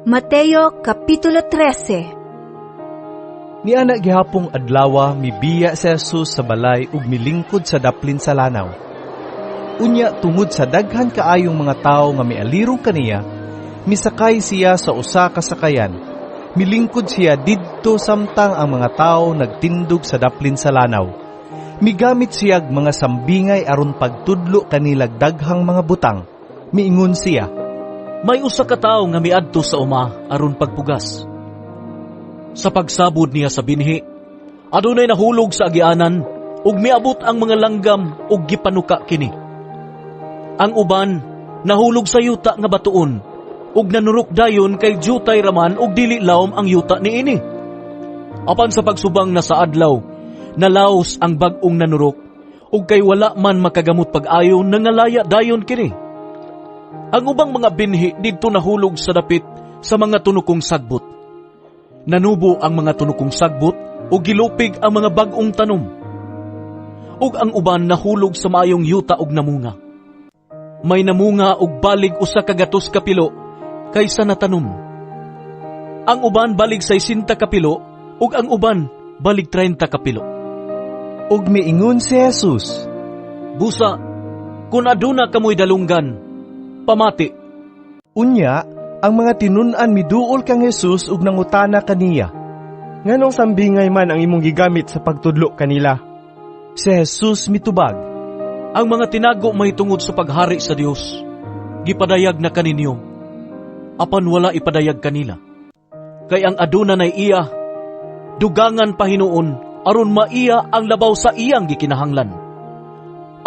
Mateo Kapitulo 13. Ni anak gihapong adlawa mibiya si Jesus sa balay ug milingkod sa daplin sa lanaw. Unya tungod sa daghan kaayong mga tawo nga mialirong kaniya, misakay siya sa usa ka sakayan. Milingkod siya didto samtang ang mga tawo nagtindog sa daplin sa lanaw. Migamit siyag mga sambingay aron pagtudlo kanilag daghang mga butang. Miingon siya, "May usa ka tawo nga miadto sa uma aron pagpugas. Sa pagsabod niya sa binhi, adunay nahulog sa agianan ug miabot ang mga langgam ug gipanuka kini. Ang uban nahulog sa yuta nga batuon ug nanurok dayon kay jutay raman ug dili lawom ang yuta niini. Apan sa pagsubang na sa adlaw, nalaos ang bag-ong nanurok ug kay wala man makagamot pag-ayo nangalaya dayon kini. Ang ubang mga binhi didto nahulog sa dapit sa mga tunukong sagbot. Nanubo ang mga tunukong sagbot ug gilupig ang mga bag-ong tanom. Ug ang uban nahulog sa maayong yuta ug namunga. May namunga ug balig usa ka gatos ka pilo kaysa natanom. Ang uban balig 60 ka pilo ug ang uban balig 30 ka pilo." ug miingon si Jesus, "Busa, kung aduna kamoy dalunggan, pamati." Unya, ang mga tinun-an miduol kang Jesus ug nangutana kaniya, "Nganong sambingay man ang imong gigamit sa pagtudlo kanila?" Si Jesus mitubag, Ang mga tinago mahitungod sa paghari sa Dios, gipadayag na kaninyo, apan wala ipadayag kanila. Kay ang aduna nay iya, dugangan pahinuon, aron maiya ang labaw sa iyang gikinahanglan.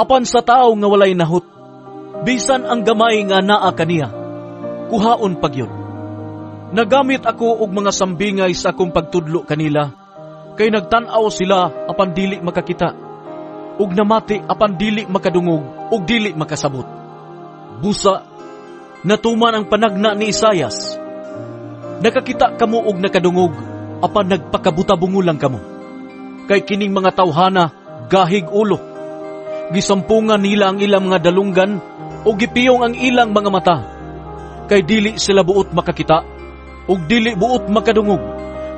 Apan sa tao nga walay nahut, bisan ang gamay nga naa kaniya, kuhaon pagyud. Nagamit ako og mga sambingay sa akong pagtudlo kanila, kay nagtan-aw sila apan dili makakita, ug namati apan dili makadungog ug dili makasabot. Busa, natuman ang panagna ni Isaias, nakakita kamo og nakadungog apan nagpakabuta-bungo lang kamo. Kay kining mga tawhana gahig ulo, gisampungan nila ang ilang mga dalunggan o gipiyong ang ilang mga mata, kay dili sila buot makakita ug dili buot makadungog,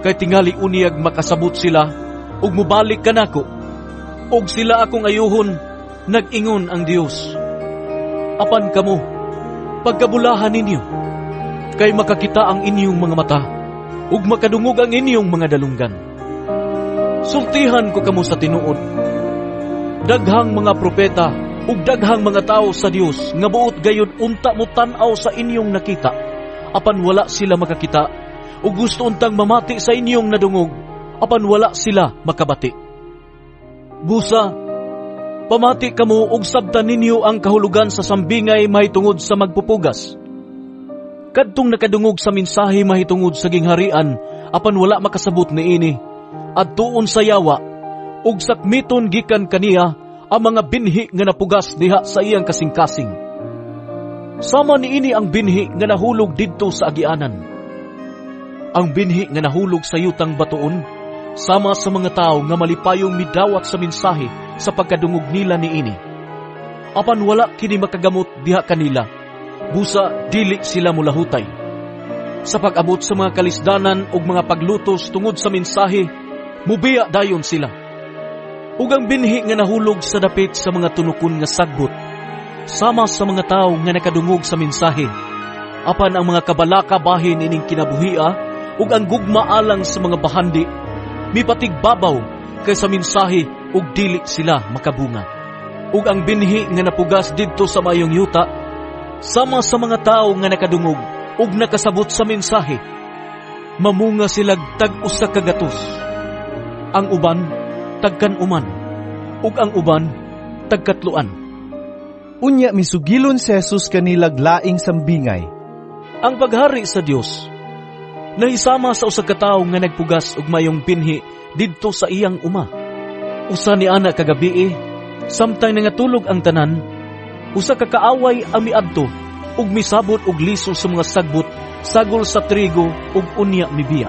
kay tingali uniyag makasabot sila ug mubalik kanako, ug sila akong ayuhon, nag-ingon ang Dios. Apan kamo, pagkabulahan ninyo, kay makakita ang inyong mga mata ug makadungog ang inyong mga dalunggan. Sultihan ko kamo sa tinuod, daghang mga propeta ug daghang mga tao sa Dios nga buot gayud unta mo tan-aw sa inyong nakita, apan wala sila makakita, ug gusto untang mamati sa inyong nadungog, apan wala sila makabati. Busa, pamati kamo ug sabtan ninyo ang kahulugan sa sambingay mahitungod sa magpupugas. Kadtong nakadungog sa mensahe mahitungod sa gingharian, apan wala makasabot niini, adtuon sa yawa ug sakmiton gikan kaniya ang mga binhi nga napugas diha sa iyang kasing-kasing. Sama niini ang binhi nga nahulog didto sa agianan. Ang binhi nga nahulog sa yutang batuon, sama sa mga tao nga malipayong midawat sa mensahe sa pagkadungog nila niini. Apan wala kini makagamot diha kanila, busa dili sila mulahutay. Sa pag-abot sa mga kalisdanan ug mga paglutos tungod sa mensahe, mubiya dayon sila. Ug ang binhi nga nahulog sa dapit sa mga tunukon nga sagbot, sama sa mga tao nga nakadungog sa mensahe, apan ang mga kabalaka bahin ining kinabuhia ug ang gugma alang sa mga bahandi, mipatigbabaw kay sa mensahe ug dili sila makabunga. Ug ang binhi nga napugas didto sa mayong yuta, sama sa mga tao nga nakadungog ug nakasabot sa mensahe, mamunga sila tag-usa ka gatos. Ang uban tagkan-uman, ug ang uban tagkatluan." Unya misugilon si Jesus kanilag laing sambingay, Ang paghari sa Dios nahisama sa usa ka tawo nga nagpugas og mayong binhi didto sa iyang uma. Usa ni ana kagabi, samtang nangatulog ang tanan, usa ka kaaway ang miadto ug misabot og liso sa mga sagbot, sagol sa trigo ug unya mibiya.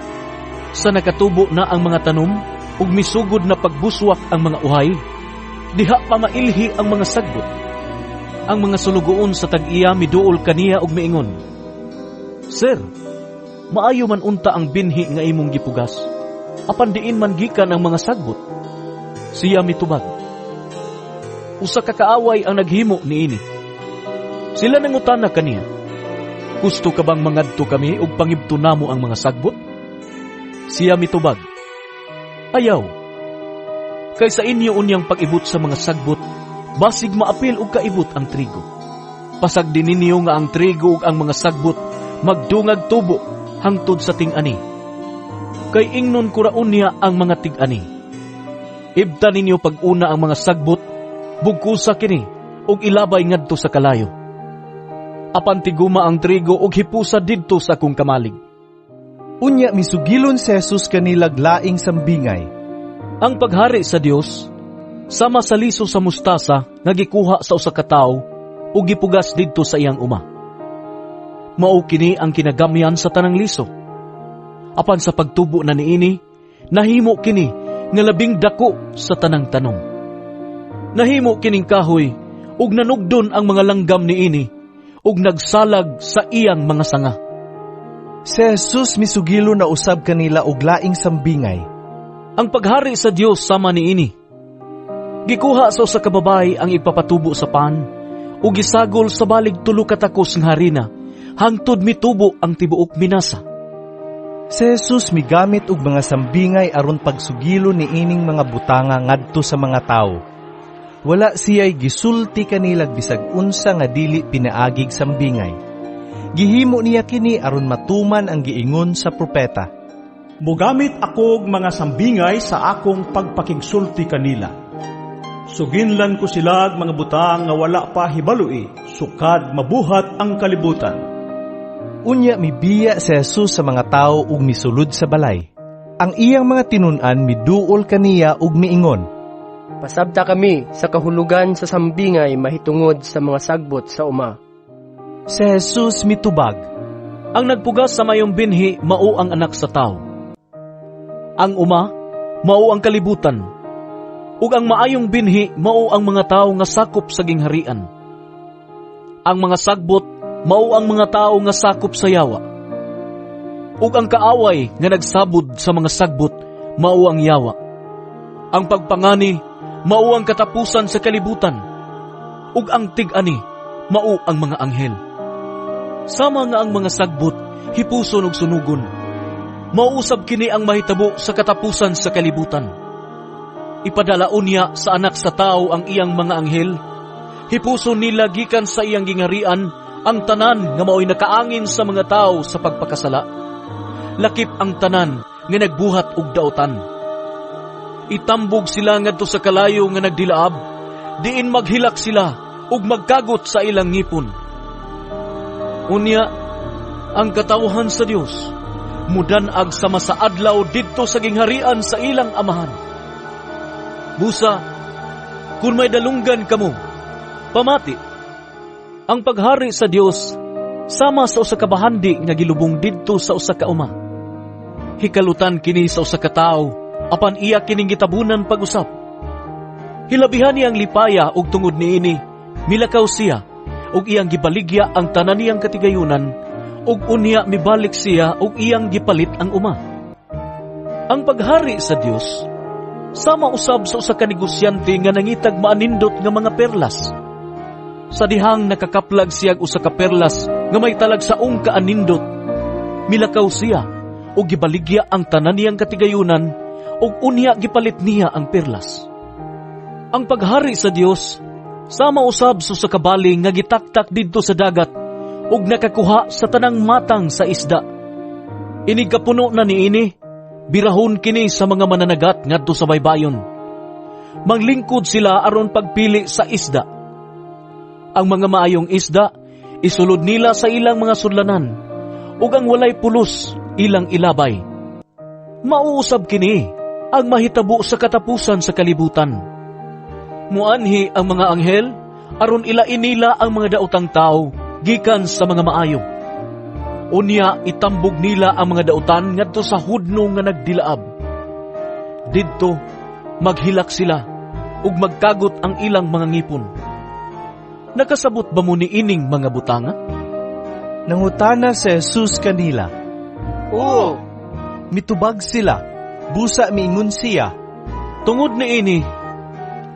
Sa nakatubo na ang mga tanom ug misugod na pagbuswak ang mga uhay, diha pa mailhi ang mga sagbot. Ang mga sulugoon sa tag-iya miduol kaniya og miingon, "Sir, maayo man unta ang binhi nga imong gipugas, apan diin man gikan ang mga sagbot. Siya mitubag, usa ka kaaway ang naghimo niini. Sila nangutana kaniya, gusto ka bang mangadto kami ug pangibto namo ang mga sagbot? Siya mitubag, ayaw. Kay sa inyo unyang pag-ibot sa mga sagbot, basig maapil og kaibot ang trigo. Pasag din ninyo nga ang trigo ug ang mga sagbot magdungag tubo hangtod sa ting-ani. Kay ingnon kuraon niya ang mga ting-ani. Ibta ninyo pag-una ang mga sagbot, bugkusa kini ug ilabay ngadto sa kalayo. Apan tiguma ang trigo ug hipusa didto sa akong kamalig. Unya misugilon si Jesus kanilag laing sambingay. Ang paghari sa Dios sama sa liso sa mustasa nga gikuha sa usa ka tawo ug gipugas didto sa iyang uma. Mao kini ang kinagamyan sa tanang liso. Apan sa pagtubo na niini, nahimo kini nga labing dako sa tanang tanom. Nahimo kining kahoy ug nanugdon ang mga langgam niini ug nagsalag sa iyang mga sanga. Si Jesus misugilo na usab kanila og laing sambingay. Ang paghari sa Dios sama niini. Gikuha sa usa ka babae ang ipapatubo sa pan ug gisagol sa balig tulo ka takos nga harina hangtod mitubo ang tibuok minasa. Si Jesus migamit og mga sambingay aron pagsugilo niining mga butanga ngadto sa mga tawo. Wala siya'y gisulti kanilag bisag unsa nga dili pinaagig sambingay. Gihimo niya kini aron matuman ang giingon sa propeta. Mugamit akog mga sambingay sa akong pagpakigsulti kanila. Suginlan ko silag mga butang nga wala pa hibalui, sukad mabuhat ang kalibutan. Unya mibiya si Jesus sa mga tao ug misulod sa balay. Ang iyang mga tinun-an miduol kaniya ug miingon, pasabta kami sa kahulugan sa sambingay mahitungod sa mga sagbot sa uma. Si Jesus mitubag, ang nagpugas sa mayong binhi mao ang anak sa tao. Ang uma mao ang kalibutan, ug ang maayong binhi mao ang mga tawo nga sakop sa gingharian. Ang mga sagbot mao ang mga tawo nga sakop sa yawa. Ug ang kaaway nga nagsabod sa mga sagbot mao ang yawa. Ang pagpangani mao ang katapusan sa kalibutan, ug ang tig-ani mao ang mga anghel. Sama nga ang mga sagbot hipuson ug sunugon, mauusab kini ang mahitabo sa katapusan sa kalibutan. Ipadalaon niya sa anak sa tao ang iyang mga anghel, hipuson nila gikan sa iyang gingharian ang tanan nga mao'y nakaangin sa mga tao sa pagpakasala. Lakip ang tanan nga nagbuhat og daotan. Itambog sila ngadto sa kalayo nga nagdilaab, diin maghilak sila ug magkagot sa ilang ngipon. Unya, ang katawhan sa Dios mudanag sama sa adlaw didto sa gingharian sa ilang amahan. Busa, kung may dalunggan kamo, pamati. Ang paghari sa Dios sama sa usa ka bahandi nga gilubong didto sa usa ka uma. Hikalutan kini sa usa ka tawo, apan iya kining gitabunan pag-usap. Hilabihan niyang lipaya ug tungod niini, milakaw siya ug iyang gibaligya ang tanan niyang katigayunan, ug unya mibalik siya ug iyang gipalit ang uma. Ang paghari sa Dios sama usab sa usa ka negosyante nga nangitag maanindot nga mga perlas. Sa dihang nakakaplag siya usa ka perlas nga may talagsaong kaanindot, milakaw siya ug gibaligya ang tanan niyang katigayunan, ug unya gipalit niya ang perlas. Ang paghari sa Dios sama usab sa kabaling nga gitaktak didto sa dagat ug nakakuha sa tanang matang sa isda. Inig kapuno na niini, birahon kini sa mga mananagat ngadto sa baybayon. Manglingkod sila aron pagpili sa isda. Ang mga maayong isda isulod nila sa ilang mga sudlanan, ug ang walay pulos ilang ilabay. Mauusab kini ang mahitabo sa katapusan sa kalibutan. Muanhi ang mga anghel aron ilain nila ang mga daotang tao gikan sa mga maayo. Unya itambog nila ang mga daotan ngadto sa hudno nga nagdilaab. Didto maghilak sila ug magkagot ang ilang mga ngipon. Nakasabot ba mo ni ining mga butanga? Nangutana si Jesus kanila, Oo. Mitubag sila, busa miingon siya. Tungod niini,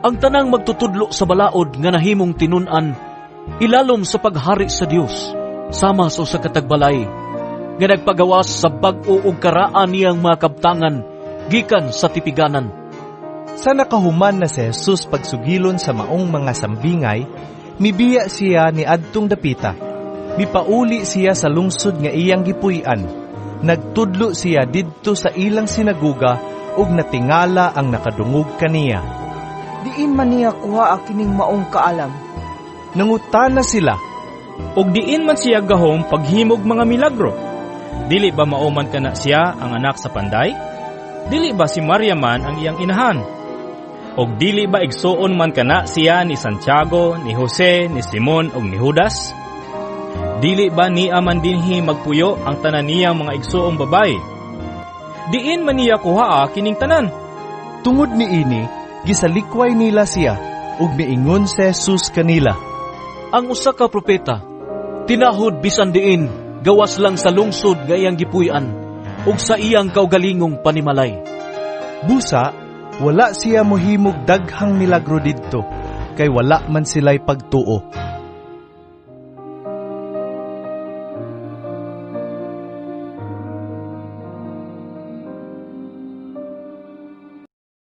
ang tanang magtutudlo sa balaod nga nahimong tinun-an, ilalom sa paghari sa Dios, sama sa usa ka tagbalay, nga nagpagawas sa bag-o ug karaan niyang mga kabtangan, gikan sa tipiganan. Sa nakahuman na si Jesus pagsugilon sa maong mga sambingay, mibiya siya ni adtong dapita. Mipauli siya sa lungsod nga iyang gipuy-an. Nagtudlo siya didto sa ilang sinaguga ug natingala ang nakadungog kaniya. Diin man niya kuha kining maong kaalam. Nangutana sila. Og diin man siya gahom paghimog mga milagro. Dili ba mauman kana siya ang anak sa panday? Dili ba si Maria man ang iyang inahan? Og dili ba igsuon man kana siya ni Santiago, ni Jose, ni Simon ug ni Judas? Dili ba niya man dinhi magpuyo ang tanan niyang mga igsuong babae? Diin man niya kuhaa kining tanan. Tungod niini, gisalikway nila siya ug miingon si Jesus kanila. Ang usa ka propeta, tinahod bisan diin, gawas lang sa lungsod nga iyang gipuy-an, ug sa iyang kaugalingong panimalay. Busa, wala siya mohimog daghang milagro didto, kay wala man sila'y pagtuo.